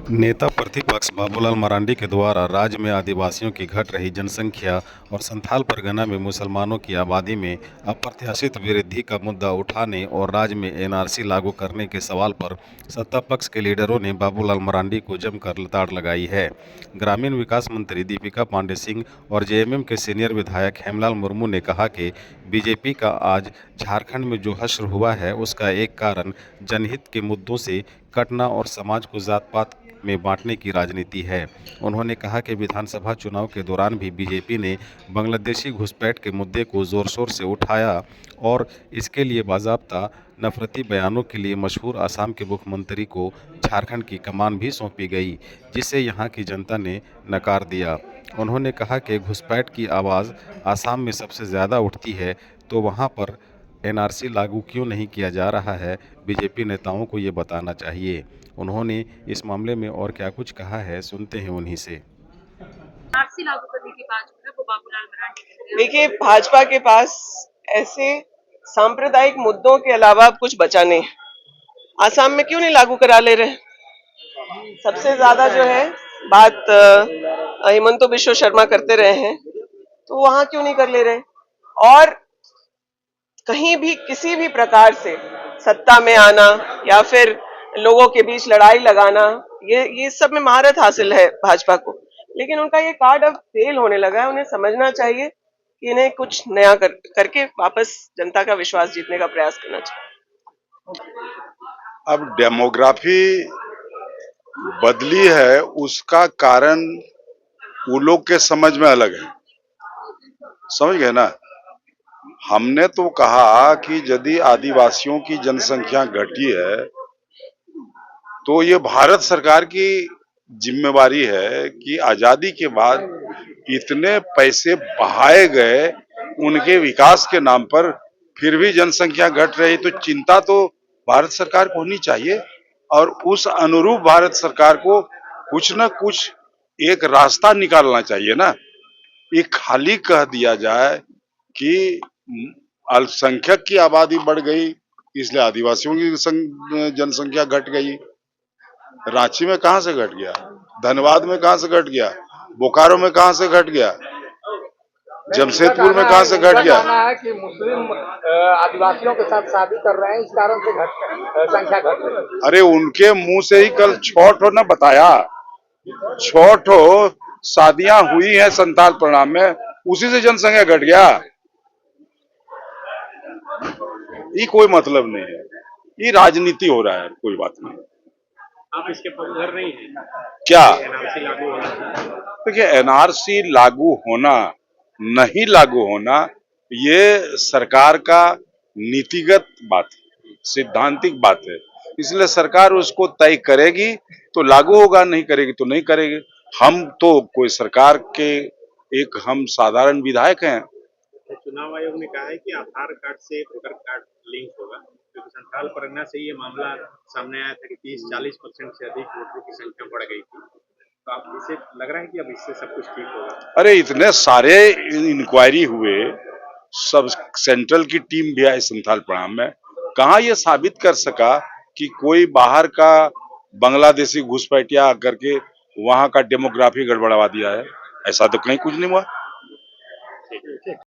नेता प्रतिपक्ष बाबूलाल मरांडी के द्वारा राज्य में आदिवासियों की घट रही जनसंख्या और संथाल परगना में मुसलमानों की आबादी में अप्रत्याशित वृद्धि का मुद्दा उठाने और राज्य में एनआरसी लागू करने के सवाल पर सत्ता पक्ष के लीडरों ने बाबूलाल मरांडी को जमकर लताड़ लगाई है। ग्रामीण विकास मंत्री दीपिका पांडे सिंह और जेएमएम के सीनियर विधायक हेमलाल मुर्मू ने कहा कि बीजेपी का आज झारखंड में जो हश्र हुआ है उसका एक कारण जनहित के मुद्दों से कटना और समाज को जात पात में बांटने की राजनीति है। उन्होंने कहा कि विधानसभा चुनाव के दौरान भी बीजेपी ने बांग्लादेशी घुसपैठ के मुद्दे को जोर शोर से उठाया और इसके लिए बाज़ाब्ता नफरती बयानों के लिए मशहूर असम के मुख्यमंत्री को झारखंड की कमान भी सौंपी गई, जिसे यहां की जनता ने नकार दिया। उन्होंने कहा कि घुसपैठ की आवाज़ असम में सबसे ज़्यादा उठती है तो वहां पर एनआरसी लागू क्यों नहीं किया जा रहा है, बीजेपी नेताओं को ये बताना चाहिए। उन्होंने इस मामले में और क्या कुछ कहा है, सुनते हैं उन्हीं से। एनआरसी लागू करने की बात जो है वो बाबूलाल मरांडी ने करी। देखिए, भाजपा के पास ऐसे सांप्रदायिक मुद्दों के अलावा अब कुछ बचा नहीं। आसाम में क्यों नहीं लागू करा ले रहे? सबसे ज्यादा जो है बात हिमंतो बिश्व शर्मा करते रहे हैं, तो वहां क्यों नहीं कर ले रहे? और कहीं भी किसी भी प्रकार से सत्ता में आना या फिर लोगों के बीच लड़ाई लगाना, ये सब में महारत हासिल है भाजपा को, लेकिन उनका ये कार्ड अब फेल होने लगा है। उन्हें समझना चाहिए कि इन्हें कुछ नया करके वापस जनता का विश्वास जीतने का प्रयास करना चाहिए। अब डेमोग्राफी बदली है, उसका कारण वो लोग के समझ में अलग है। समझ गए ना? हमने तो कहा कि यदि आदिवासियों की जनसंख्या घटी है तो ये भारत सरकार की जिम्मेवारी है कि आजादी के बाद इतने पैसे बहाए गए उनके विकास के नाम पर, फिर भी जनसंख्या घट रही, तो चिंता तो भारत सरकार को होनी चाहिए और उस अनुरूप भारत सरकार को कुछ न कुछ एक रास्ता निकालना चाहिए ना। ये खाली कह दिया जाए कि अल्पसंख्यक की आबादी बढ़ गई इसलिए आदिवासियों की जनसंख्या घट गई। रांची में कहां से घट गया? धनबाद में कहां से घट गया? बोकारो में कहां से घट गया? जमशेदपुर में कहां से घट गया? है कि मुस्लिम आदिवासियों के साथ शादी कर रहे हैं, इस कारण से संख्या घट रही है। अरे उनके मुंह से ही कल 6 ना बताया, 6 शादियां हुई हैं संताल प्रणाम में, उसी से जनसंख्या घट गया। ये कोई मतलब नहीं है, ये राजनीति हो रहा है, कोई बात नहीं। आप इसके पक्षधर नहीं हैं क्या? एनआरसी लागू होना? देखिए, एनआरसी लागू होना नहीं लागू होना ये सरकार का नीतिगत बात है, सिद्धांतिक बात है। इसलिए सरकार उसको तय करेगी तो लागू होगा, नहीं करेगी तो नहीं करेगी। हम तो कोई सरकार के एक हम साधारण विधायक हैं। चुनाव आयोग ने कहा है कि आधार कार्ड से वोटर कार्ड लिंक होगा, क्योंकि संथाल परगना से ये मामला सामने आया था कि 30-40% से अधिक वोटरों की संख्या बढ़ गई थी। तो आप इसे लग रहा है कि अब इससे सब कुछ ठीक होगा? अरे इतने सारे इंक्वायरी हुए, सब सेंट्रल की टीम भी आई संथाल प्रणाम में, कहाँ ये साबित कर सका कि कोई बाहर का बांग्लादेशी घुसपैठिया करके वहां का डेमोग्राफी गड़बड़वा दिया है? ऐसा तो कहीं कुछ नहीं हुआ।